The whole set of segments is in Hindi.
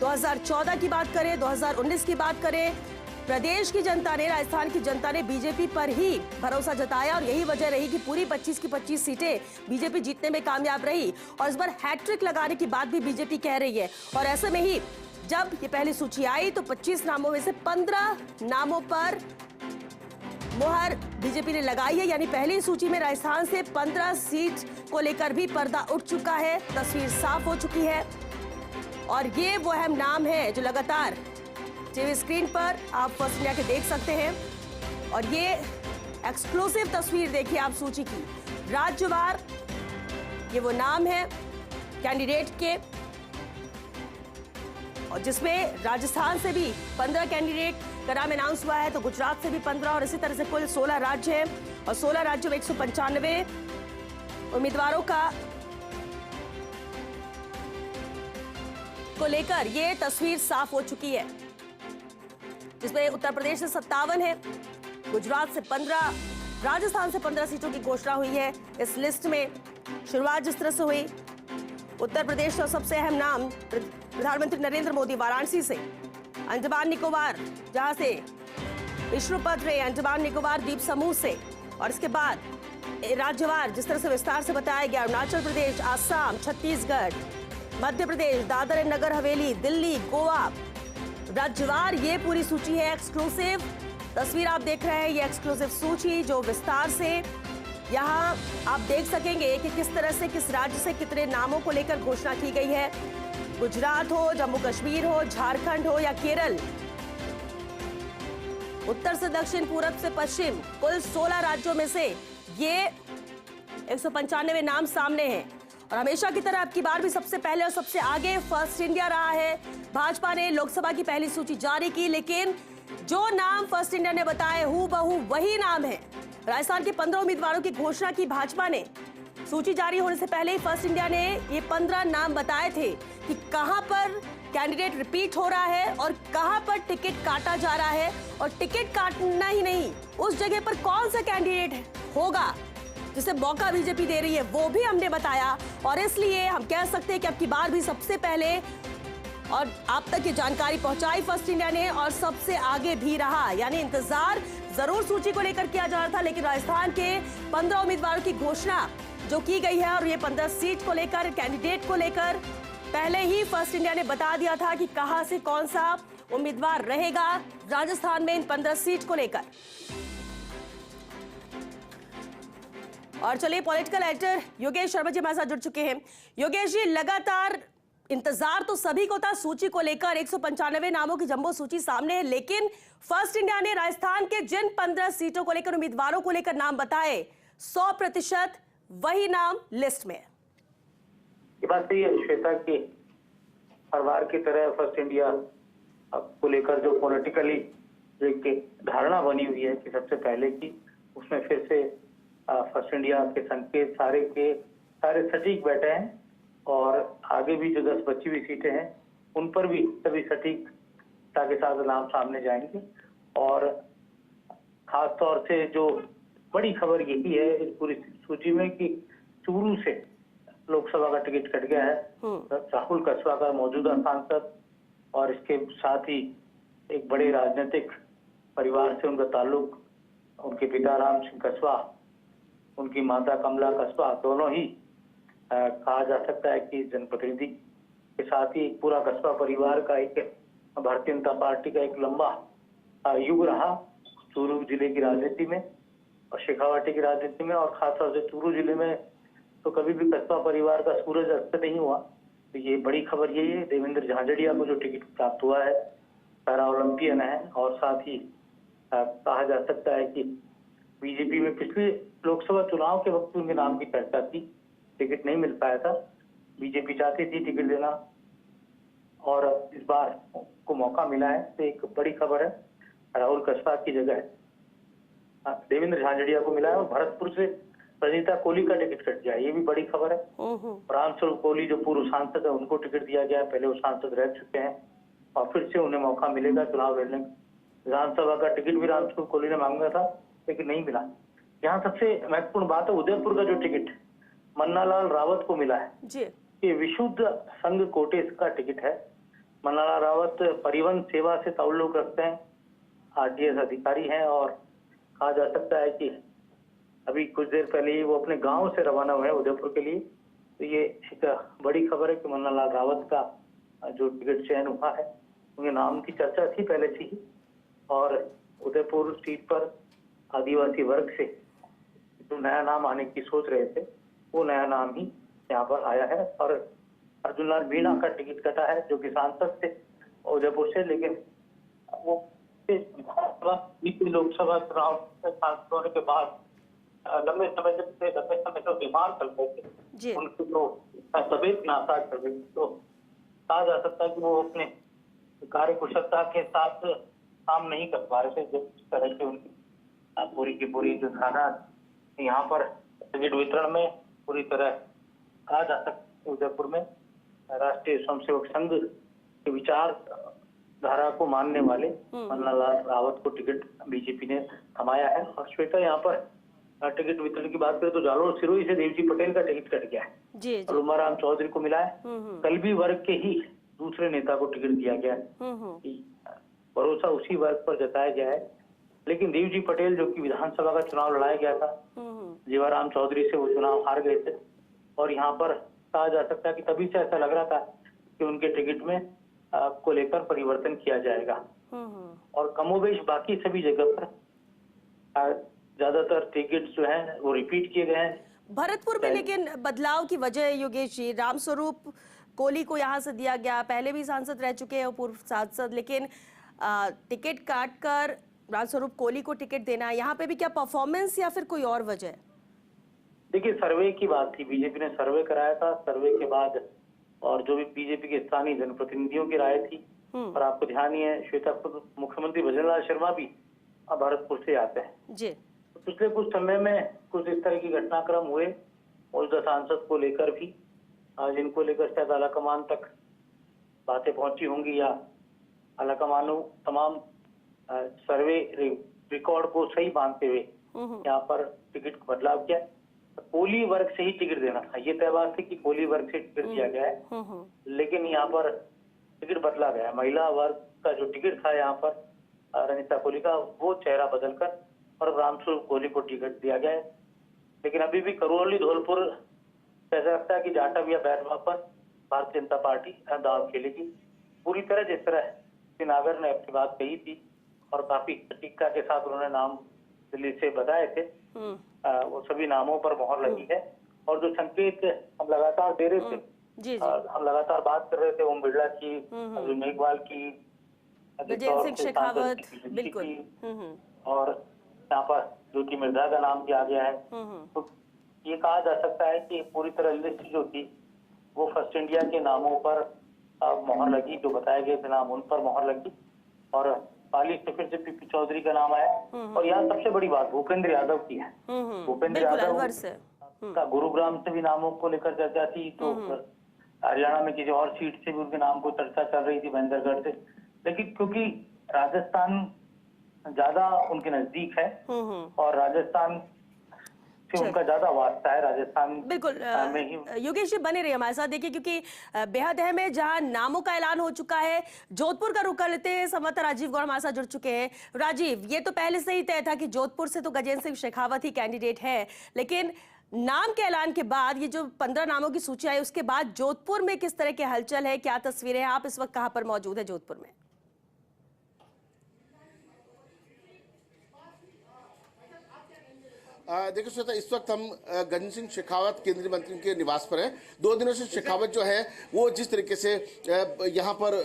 2014 की बात करें, 2019 की बात करें, प्रदेश की जनता ने, राजस्थान की जनता ने बीजेपी पर ही भरोसा जताया और यही वजह रही कि पूरी 25 की 25 सीटें बीजेपी जीतने में कामयाब रही। और इस बार हैट्रिक लगाने की बात भी बीजेपी कह रही है। और ऐसे में ही जब ये पहली सूची आई तो 25 नामों में से 15 नामों पर मुहर बीजेपी ने लगाई है। यानी पहली सूची में राजस्थान से 15 सीट को लेकर भी पर्दा उठ चुका है, तस्वीर साफ हो चुकी है। और ये वो अहम नाम है जो लगातार टीवी स्क्रीन पर आप फर्स्ट इंडिया के देख सकते हैं। और ये एक्सक्लूसिव तस्वीर देखिए आप सूची की, राज्यवार ये वो नाम है कैंडिडेट के, और जिसमें राजस्थान से भी 15 कैंडिडेट का नाम अनाउंस हुआ है, तो गुजरात से भी 15 और इसी तरह से कुल 16 राज्य हैं। और 16 राज्यों में 195 उम्मीदवारों को लेकर ये तस्वीर साफ हो चुकी है, जिसमें उत्तर प्रदेश से 57 है, गुजरात से 15, राजस्थान से 15 सीटों की घोषणा हुई है। इस लिस्ट में शुरुआत जिस तरह से हुई, उत्तर प्रदेश का सबसे अहम नाम प्रधानमंत्री नरेंद्र मोदी वाराणसी से, अंडमान निकोबार जहां से विष्णुपद रे अंडमान निकोबार द्वीप समूह से, और इसके बाद राज्यवार जिस तरह से विस्तार से बताया गया, अरुणाचल प्रदेश, आसाम, छत्तीसगढ़, मध्य प्रदेश, दादर एंड नगर हवेली, दिल्ली, गोवा, राज्यवार ये पूरी सूची है। एक्सक्लूसिव तस्वीर आप देख रहे हैं, ये एक्सक्लूसिव सूची जो विस्तार से यहाँ आप देख सकेंगे कि किस तरह से किस राज्य से कितने नामों को लेकर घोषणा की गई है। गुजरात हो, जम्मू कश्मीर हो, झारखंड हो या केरल, उत्तर से दक्षिण, पूरब से पश्चिम, कुल 16 राज्यों में से ये 195 नाम सामने हैं। और हमेशा की तरह अब की बार भी सबसे पहले और सबसे आगे फर्स्ट इंडिया रहा है। भाजपा ने लोकसभा की पहली सूची जारी की, लेकिन जो नाम फर्स्ट इंडिया ने बताए हूबहू वही नाम है। राजस्थान के 15 उम्मीदवारों की घोषणा की भाजपा ने। सूची जारी होने से पहले ही फर्स्ट इंडिया ने ये 15 नाम बताए थे कि कहां पर कैंडिडेट रिपीट हो रहा है और कहां पर टिकट काटा जा रहा है। और टिकट काटना ही नहीं, उस जगह पर कौन सा कैंडिडेट होगा जिसे मौका बीजेपी दे रही है, वो भी हमने बताया। और इसलिए हम कह सकते हैं कि अब की बार भी सबसे पहले और आप तक ये जानकारी पहुंचाई फर्स्ट इंडिया ने, और सबसे आगे भी रहा। यानी इंतजार जरूर सूची को लेकर किया जा रहा था, लेकिन राजस्थान के 15 उम्मीदवारों की घोषणा जो की गई है और ये 15 सीट को लेकर, कैंडिडेट को लेकर पहले ही फर्स्ट इंडिया ने बता दिया था कि कहां से कौन सा उम्मीदवार रहेगा राजस्थान में इन 15 सीट को लेकर। और चलिए पॉलिटिकल एडिटर योगेश शर्मा जी हमारे साथ जुड़ चुके हैं। योगेश जी, लगातार इंतजार तो सभी को था सूची को लेकर, 195 नामों की जंबो सूची सामने है, लेकिन फर्स्ट इंडिया ने राजस्थान के जिन 15 सीटों को लेकर, उम्मीदवारों को लेकर नाम बताए, 100% वही नाम लिस्ट में है। ये बात सही है श्वेता की, हर बार की तरह फर्स्ट इंडिया को लेकर जो पॉलिटिकली एक धारणा बनी हुई है कि सबसे पहले की, उसमें फिर से फर्स्ट इंडिया के संकेत सारे सटीक बैठे हैं। और आगे भी जो 10 बची हुई सीटें हैं उन पर भी सभी सटीकता के साथ नाम सामने जाएंगे। और खास तौर से जो बड़ी खबर यही है इस पूरी सूची में कि चूरू से लोकसभा का टिकट कट गया है। राहुल कस्बा का मौजूदा सांसद, और इसके साथ ही एक बड़े राजनीतिक परिवार से उनका ताल्लुक, उनके पिता राम सिंह कस्बा, उनकी माता कमला कस्बा, दोनों ही कहा जा सकता है कि जनप्रतिनिधि के साथ ही पूरा कस्बा परिवार का एक भारतीय जनता पार्टी का एक लंबा युग रहा चूरू जिले की राजनीति में और शेखावाटी की राजनीति में। और खासतौर से चूरू जिले में तो कभी भी कस्बा परिवार का सूरज अस्त नहीं हुआ। तो ये बड़ी खबर यही है, देवेंद्र झांझड़िया को जो टिकट प्राप्त हुआ है, पैरा ओलंपियन है, और साथ ही कहा जा सकता है कि बीजेपी में पिछले लोकसभा चुनाव के वक्त उनके नाम की चर्चा थी, टिकट नहीं मिल पाया था, बीजेपी चाहती थी टिकट देना, और इस बार को मौका मिला है। तो एक बड़ी खबर है, राहुल कस्बा की जगह देवेंद्र झांझड़िया को मिला है। और भरतपुर से रंजीता कोहली का टिकट कट गया, ये भी बड़ी खबर है। रामस्वरूप कोहली जो पूर्व सांसद है, उनको टिकट दिया गया है, पहले वो सांसद रह चुके हैं और फिर से उन्हें मौका मिलेगा चुनाव लड़ने। विधानसभा का टिकट भी रामस्वरूप कोहली ने मांगा था लेकिन नहीं मिला। यहाँ सबसे महत्वपूर्ण बात है, उदयपुर का जो टिकट मन्नालाल रावत को मिला है, ये विशुद्ध संघ कोटे का टिकट है। मन्नालाल रावत परिवहन सेवा से ताल्लुक रखते हैं, आरटीएस अधिकारी हैं और कहा जा सकता है कि अभी कुछ देर पहले ही वो अपने गांव से रवाना हुए हैं उदयपुर के लिए। तो ये एक बड़ी खबर है कि मन्नालाल रावत का जो टिकट चयन हुआ है, उनके नाम की चर्चा थी पहले से ही और उदयपुर सीट पर आदिवासी वर्ग से जो नया नाम आने की सोच रहे थे, वो नया नाम ही यहाँ पर आया है और अर्जुन लाल मीणा का टिकट कटा है जो कि सांसद थे उदयपुर से, लेकिन वो लोकसभा चुनाव सांसद होने के बाद लंबे समय से बीमार चल रहे थे, उनकी तो तबीयत नासाज कर गई। तो कहा जा सकता है कि वो अपने कार्य कुशलता के साथ काम नहीं कर पा रहे थे, जिस तरह से उनकी पूरी की पूरी जो धारा यहाँ पर टिकट वितरण में पूरी तरह कहा जा सकता है उदयपुर में राष्ट्रीय स्वयंसेवक संघ के विचार धारा को मानने वाले मन्नालाल रावत को टिकट बीजेपी ने थमाया है। और श्वेता, यहाँ पर टिकट वितरण की बात करें तो जालोर सिरोही से देवजी पटेल का टिकट कट गया है और उमाराम चौधरी को मिला है। कलबी वर्ग के ही दूसरे नेता को टिकट दिया गया है, भरोसा उसी वर्ग पर जताया गया है। लेकिन देवजी पटेल जो कि विधानसभा का चुनाव लड़ाया गया था, जीवाराम चौधरी से वो चुनाव हार गए थे और यहाँ पर कहा जा सकता है कि तभी से ऐसा लग रहा था कि उनके टिकट में को लेकर परिवर्तन किया जाएगा और कमोबेश बाकी सभी जगह पर ज्यादातर टिकट जो हैं वो रिपीट किए गए हैं। भरतपुर में लेकिन बदलाव की वजह योगेश जी, रामस्वरूप कोहली को यहाँ से दिया गया, पहले भी सांसद रह चुके हैं पूर्व सांसद, लेकिन टिकट काट कर रामस्वरूप कोहली को टिकट देना, यहाँ पे भी क्या परफॉर्मेंस या फिर कोई और वजह? देखिए, सर्वे की बात थी, बीजेपी ने सर्वे कराया था, सर्वे के बाद और जो भी बीजेपी के स्थानीय जनप्रतिनिधियों की राय थी और आपको ध्यान ही है श्वेता, मुख्यमंत्री भजनलाल शर्मा भी भरतपुर से आते हैं जी। तो पिछले कुछ समय में कुछ इस तरह की घटनाक्रम हुए मौजूदा सांसद को लेकर भी, जिनको लेकर शायद आलाकमान तक बातें पहुंची होंगी या आलाकमानों तमाम सर्वे रिकॉर्ड को सही मानते हुए यहाँ पर टिकट बदलाव किया। कोहली वर्ग से ही टिकट देना था, ये तय बात थी कि कोहली वर्ग से टिकट दिया गया है, लेकिन यहाँ पर टिकट बदला गया। महिला वर्ग का जो टिकट था यहाँ पर रनिता कोहली का, वो चेहरा बदलकर और रामस्वरूप कोहली को टिकट दिया गया है। लेकिन अभी भी करौली धौलपुर ऐसा लगता है कि जाटव या बैरवा पर भारतीय जनता पार्टी दाव खेलेगी पूरी तरह, जिस तरह नागर ने अपनी बात कही थी और काफी सटीकता के साथ उन्होंने नाम दिल्ली से बताए थे, वो सभी नामों पर मोहर लगी है। और जो संकेत हम लगातार दे रहे थे, हम लगातार बात कर रहे थे ओम बिरला की, अर्जुन मेघवाल की, गजेंद्र सिंह शेखावत, बिल्कुल, और यहाँ पर ज्योति मिर्धा का नाम भी आ गया है। तो ये कहा जा सकता है कि पूरी तरह लिस्ट जो थी वो फर्स्ट इंडिया के नामों पर मोहर लगी, जो बताए गए थे नाम उन पर मोहर लगी और पाली से फिर से पीपी चौधरी का नाम आया। और यहाँ सबसे बड़ी बात भूपेंद्र यादव की है। भूपेंद्र यादव का गुरुग्राम से भी नामों को लेकर चर्चा थी, तो हरियाणा में किसी और सीट से भी उनके नाम को चर्चा चल रही थी महेंद्रगढ़ से, लेकिन क्योंकि राजस्थान ज्यादा उनके नजदीक है और राजस्थान उनका ज्यादा वास्ता है, राजस्थान बिल्कुल में ही। योगेश जी बने रहे हमारे साथ, देखिए क्योंकि बेहद अहम है, जहां नामों का ऐलान हो चुका है। जोधपुर का रुख कर लेते हैं, संवाददाता राजीव गौड़ हमारे साथ जुड़ चुके हैं। राजीव, ये तो पहले से ही तय था कि जोधपुर से तो गजेंद्र सिंह शेखावत ही कैंडिडेट है, लेकिन नाम के ऐलान के बाद ये जो 15 नामों की सूची आई, उसके बाद जोधपुर में किस तरह की हलचल है, क्या तस्वीरें हैं? आप इस वक्त कहां पर मौजूद है जोधपुर में? देखिए श्वेता, इस वक्त हम गजेंद्र सिंह शेखावत केंद्रीय मंत्री के निवास पर हैं। 2 दिनों से शेखावत जो है वो जिस तरीके से यहाँ पर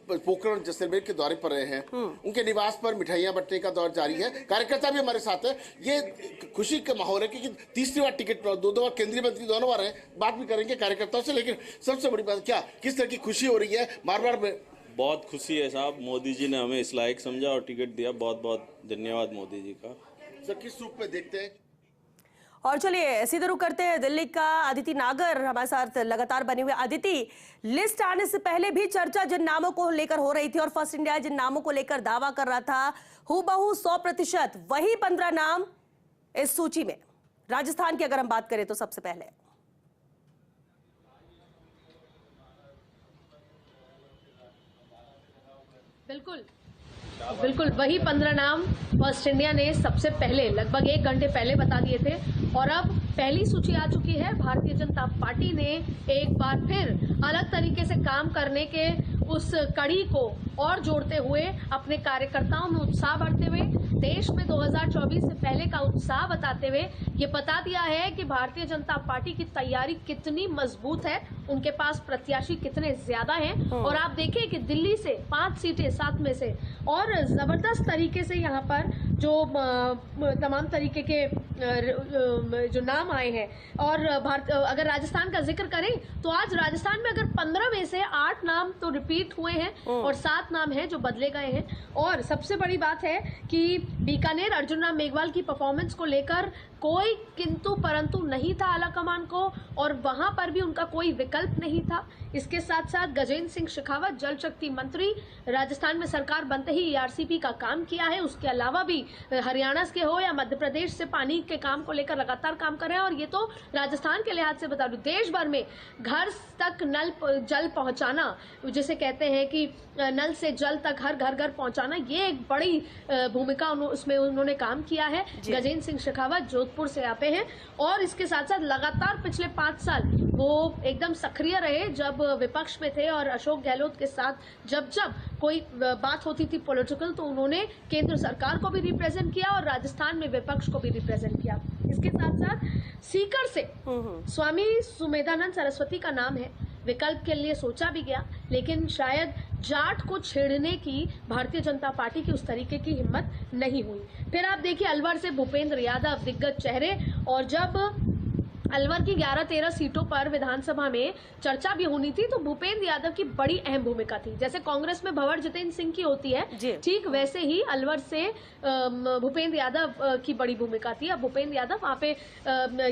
पोखरण जैसलमेर के दौरे पर रहे हैं, उनके निवास पर मिठाइयां बंटने का दौर जारी है। कार्यकर्ता भी हमारे साथ है। ये खुशी का माहौल है क्योंकि तीसरी बार टिकट, 2 बार केंद्रीय मंत्री दोनों बार हैं। बात भी करेंगे कार्यकर्ताओं से, लेकिन सबसे बड़ी बात क्या, किस तरह की खुशी हो रही है? बार बार बहुत खुशी है साहब, मोदी जी ने हमें इस लायक समझा और टिकट दिया, बहुत बहुत धन्यवाद मोदी जी का। सर, किस रूप में देखते हैं? और चलिए सीधे रुख करते हैं दिल्ली का। अदिति नागर हमारे साथ लगातार बने हुए। अदिति, लिस्ट आने से पहले भी चर्चा जिन नामों को लेकर हो रही थी और फर्स्ट इंडिया जिन नामों को लेकर दावा कर रहा था, हूबहू 100% वही 15 नाम इस सूची में। राजस्थान की अगर हम बात करें तो सबसे पहले बिल्कुल बिल्कुल वही 15 नाम फर्स्ट इंडिया ने सबसे पहले लगभग 1 घंटे पहले बता दिए थे और अब पहली सूची आ चुकी है। भारतीय जनता पार्टी ने एक बार फिर अलग तरीके से काम करने के उस कड़ी को और जोड़ते हुए अपने कार्यकर्ताओं में उत्साह भरते हुए देश में 2024 से पहले का उत्साह बताते हुए ये बता दिया है कि भारतीय जनता पार्टी की तैयारी कितनी मजबूत है, उनके पास प्रत्याशी कितने ज्यादा हैं। और आप देखें कि दिल्ली से 5 सीटें 7 में से और जबरदस्त तरीके से यहाँ पर जो तमाम तरीके के जो नाम आए हैं। और अगर राजस्थान का जिक्र करें तो आज राजस्थान में अगर 15 में से 8 नाम तो रिपीट हुए हैं और 7 नाम हैं जो बदले गए हैं। और सबसे बड़ी बात है कि बीकानेर अर्जुन राम मेघवाल की परफॉर्मेंस को लेकर कोई किंतु परंतु नहीं था आलाकमान को और वहां पर भी उनका कोई विकल्प नहीं था। इसके साथ साथ गजेंद्र सिंह शेखावत जल शक्ति मंत्री, राजस्थान में सरकार बनते ही ईआरसीपी का काम किया है। उसके अलावा भी हरियाणा के हो या मध्य प्रदेश से पानी के काम को लेकर लगातार काम कर रहे हैं। और ये तो राजस्थान के लिहाज से बता दूं, देश भर में घर तक नल जल पहुंचाना, जिसे कहते हैं कि नल से जल तक हर घर घर पहुंचाना, ये एक बड़ी भूमिका उसमें उन्होंने काम किया है। गजेंद्र सिंह शेखावत जोधपुर से आते हैं और इसके साथ साथ लगातार पिछले 5 साल वो एकदम सक्रिय रहे जब विपक्ष में थे और अशोक गहलोत के साथ जब कोई बात होती थी पॉलिटिकल तो उन्होंने केंद्र सरकार को भी रिप्रेजेंट किया और राजस्थान में विपक्ष को भी रिप्रेजेंट किया। इसके साथ साथ सीकर से स्वामी सुमेधानंद सरस्वती का नाम है। विकल्प के लिए सोचा भी गया लेकिन शायद जाट को छेड़ने की भारतीय जनता पार्टी की उस तरीके की हिम्मत नहीं हुई। फिर आप देखिए अलवर से भूपेंद्र यादव दिग्गज चेहरे, और जब अलवर की 11-13 सीटों पर विधानसभा में चर्चा भी होनी थी तो भूपेंद्र यादव की बड़ी अहम भूमिका थी। जैसे कांग्रेस में भंवर जितेंद्र सिंह की होती है, ठीक वैसे ही अलवर से भूपेंद्र यादव की बड़ी भूमिका थी। अब भूपेंद्र यादव वहाँ पे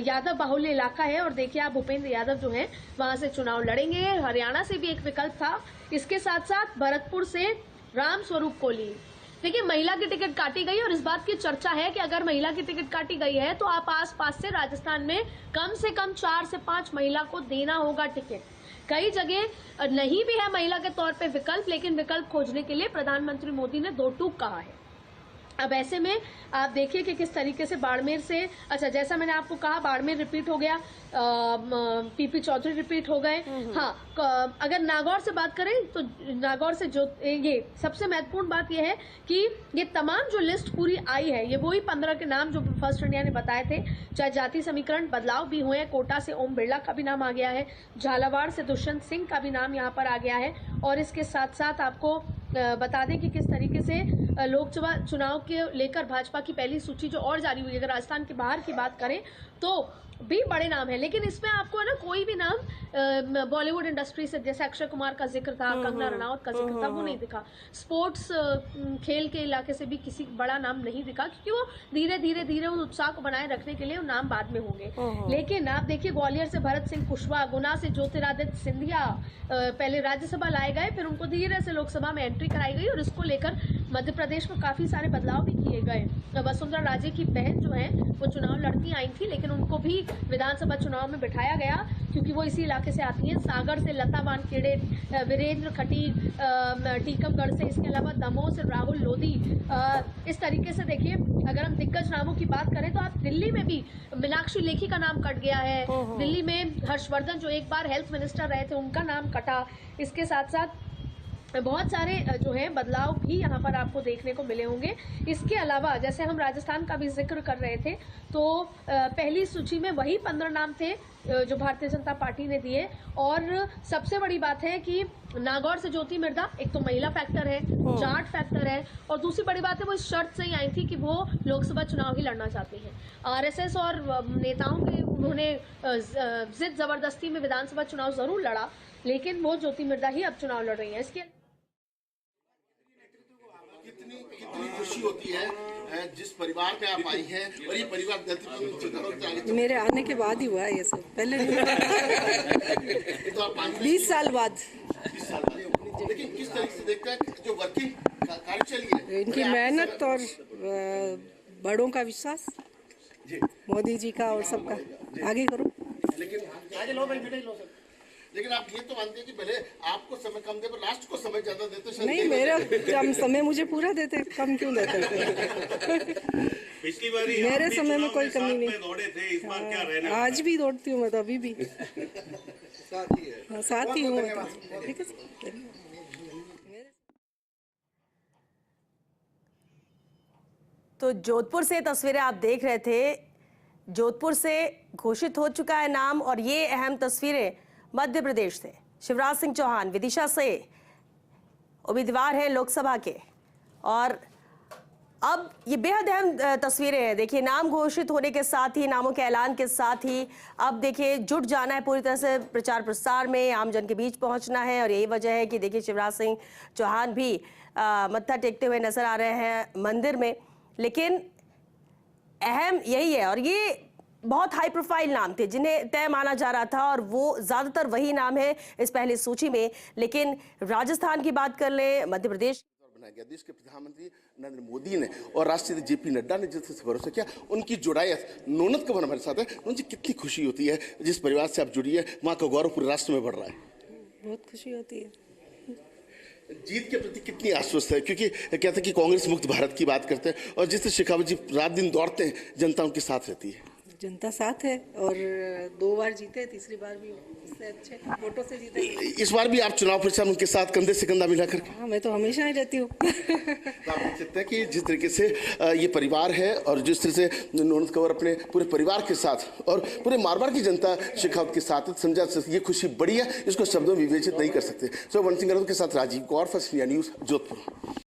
यादव बाहुल्य इलाका है और देखिए आप भूपेंद्र यादव जो है वहां से चुनाव लड़ेंगे। हरियाणा से भी एक विकल्प था। इसके साथ साथ भरतपुर से राम स्वरूप कोहली, देखिए महिला की टिकट काटी गई और इस बात की चर्चा है कि अगर महिला की टिकट काटी गई है तो आप आसपास से राजस्थान में कम से कम 4 से 5 महिला को देना होगा टिकट। कई जगह नहीं भी है महिला के तौर पे विकल्प, लेकिन विकल्प खोजने के लिए प्रधानमंत्री मोदी ने 2 टूक कहा है। अब ऐसे में आप देखिए कि किस तरीके से बाड़मेर से, अच्छा जैसा मैंने आपको कहा बाड़मेर रिपीट हो गया, पीपी चौधरी रिपीट हो गए। हाँ, अगर नागौर से बात करें तो नागौर से जो ये सबसे महत्वपूर्ण बात यह है कि ये तमाम जो लिस्ट पूरी आई है ये वही 15 के नाम जो फर्स्ट इंडिया ने बताए थे। चाहे जाति समीकरण बदलाव भी हुए हैं, कोटा से ओम बिरला का भी नाम आ गया है, झालावाड़ से दुष्यंत सिंह का भी नाम यहाँ पर आ गया है। और इसके साथ साथ आपको बता दें कि किस तरीके से लोकसभा चुनाव के लेकर भाजपा की पहली सूची जो और जारी हुई है, अगर राजस्थान के बाहर की बात करें तो भी बड़े नाम है, लेकिन इसमें आपको है ना कोई भी नाम बॉलीवुड इंडस्ट्री से, जैसे अक्षय कुमार का जिक्र था, कंगना रनावत का जिक्र था, वो नहीं दिखा। स्पोर्ट्स खेल के इलाके से भी किसी बड़ा नाम नहीं दिखा क्योंकि वो धीरे धीरे उन उत्साह को बनाए रखने के लिए वो नाम बाद में होंगे। लेकिन आप देखिए ग्वालियर से भरत सिंह कुशवाहा, गुना से ज्योतिरादित्य सिंधिया पहले राज्यसभा लाए गए, फिर उनको धीरे से लोकसभा में एंट्री कराई गई और इसको लेकर मध्य प्रदेश में काफी सारे बदलाव भी किए गए। वसुंधरा राजे की बहन जो है वो चुनाव लड़ती आई थी लेकिन उनको भी विधानसभा चुनाव में बिठाया गया क्योंकि वो इसी इलाके से आती हैं। सागर से लता वानखेड़े, वीरेंद्र खटीक टीकमगढ़ से, इसके अलावा दमोह से राहुल लोधी। इस तरीके से देखिए अगर हम दिग्गज नामों की बात करें तो आप दिल्ली में भी मीनाक्षी लेखी का नाम कट गया है। दिल्ली में हर्षवर्धन जो एक बार हेल्थ मिनिस्टर रहे थे उनका नाम कटा। इसके साथ साथ बहुत सारे जो है बदलाव भी यहाँ पर आपको देखने को मिले होंगे। इसके अलावा जैसे हम राजस्थान का भी जिक्र कर रहे थे तो पहली सूची में वही 15 नाम थे जो भारतीय जनता पार्टी ने दिए। और सबसे बड़ी बात है कि नागौर से ज्योति मिर्धा, एक तो महिला फैक्टर है, जाट फैक्टर है, और दूसरी बड़ी बात है वो इस शर्त से ही आई थी कि वो लोकसभा चुनाव ही लड़ना चाहती हैं। आरएसएस और नेताओं के उन्होंने जिद जबरदस्ती में विधानसभा चुनाव जरूर लड़ा लेकिन वो ज्योति मिर्धा ही अब चुनाव लड़ रही है। इसके कितनी खुशी होती है जिस परिवार में आप आई हैं और ये परिवार मेरे आने के बाद ही हुआ है ये सब, पहले नहीं। तो आप 20 साल बाद। 20 साल बाद, लेकिन किस तरीके से देखते हैं जो वर्किंग कार्यशैली है, इनकी मेहनत और बड़ों का विश्वास, मोदी जी का और सबका, आगे करो। लेकिन लेकिन आप ये तो मानते हैं कि भले आपको समय कम दे पर लास्ट को समय ज्यादा देते शायद नहीं, यही मेरा वजह है। समय मुझे पूरा देते, कम क्यों देते? पिछली बार मेरे समय में कोई कमी नहीं। दौड़े थे, इस बार क्या रहने वाला? आज भी दौड़ती हूँ मैं, तो अभी भी साथ ही है। हाँ, साथ ही हूँ। धन्यवाद। ठीक है सर। तो जोधपुर से तस्वीरें आप देख रहे थे। जोधपुर से घोषित हो चुका है नाम, और ये अहम तस्वीरें मध्य प्रदेश से। शिवराज सिंह चौहान विदिशा से उम्मीदवार हैं लोकसभा के, और अब ये बेहद अहम तस्वीरें हैं। देखिए, नाम घोषित होने के साथ ही, नामों के ऐलान के साथ ही अब देखिए जुट जाना है पूरी तरह से प्रचार प्रसार में, आमजन के बीच पहुंचना है। और यही वजह है कि देखिए शिवराज सिंह चौहान भी मत्था टेकते हुए नजर आ रहे हैं मंदिर में। लेकिन अहम यही है, और ये बहुत हाई प्रोफाइल नाम थे जिन्हें तय माना जा रहा था, और वो ज्यादातर वही नाम है इस पहली सूची में। लेकिन राजस्थान की बात कर ले, मध्य प्रदेश बनाया गया। देश के प्रधानमंत्री नरेंद्र मोदी ने और राष्ट्रीय जेपी नड्डा ने जिससे भरोसा किया, उनकी जुड़ायत नोनत कमर हमारे साथ है। उनसे कितनी खुशी होती है, जिस परिवार से आप जुड़ी है वहाँ का गौरव पूरे राष्ट्र में बढ़ रहा है। बहुत खुशी होती है। जीत के प्रति कितनी आश्वस्त है, क्योंकि कहते हैं कि कांग्रेस मुक्त भारत की बात करते हैं, और जिस तरह शेखावत जी रात दिन दौड़ते हैं, जनता उनके साथ रहती है। जनता साथ है, और 2 बार जीते, तीसरी बार भी इससे अच्छे वोटों से जीते। इस बार भी आप चुनाव प्रचार उनके साथ कंधे से कंधा मिलाकर के। हाँ, मैं तो हमेशा ही रहती हूँ। तो आप देख सकते हैं कि जिस तरीके से ये परिवार है, और जिस तरह से नोनत कंवर अपने पूरे परिवार के साथ और पूरे मारवाड़ की जनता शेखावत के साथ समझा, ये खुशी बड़ी है, इसको शब्दों में विवेचित नहीं कर सकते। सो वन सिंह के साथ Rajeev Kaur, First India News, Jodhpur.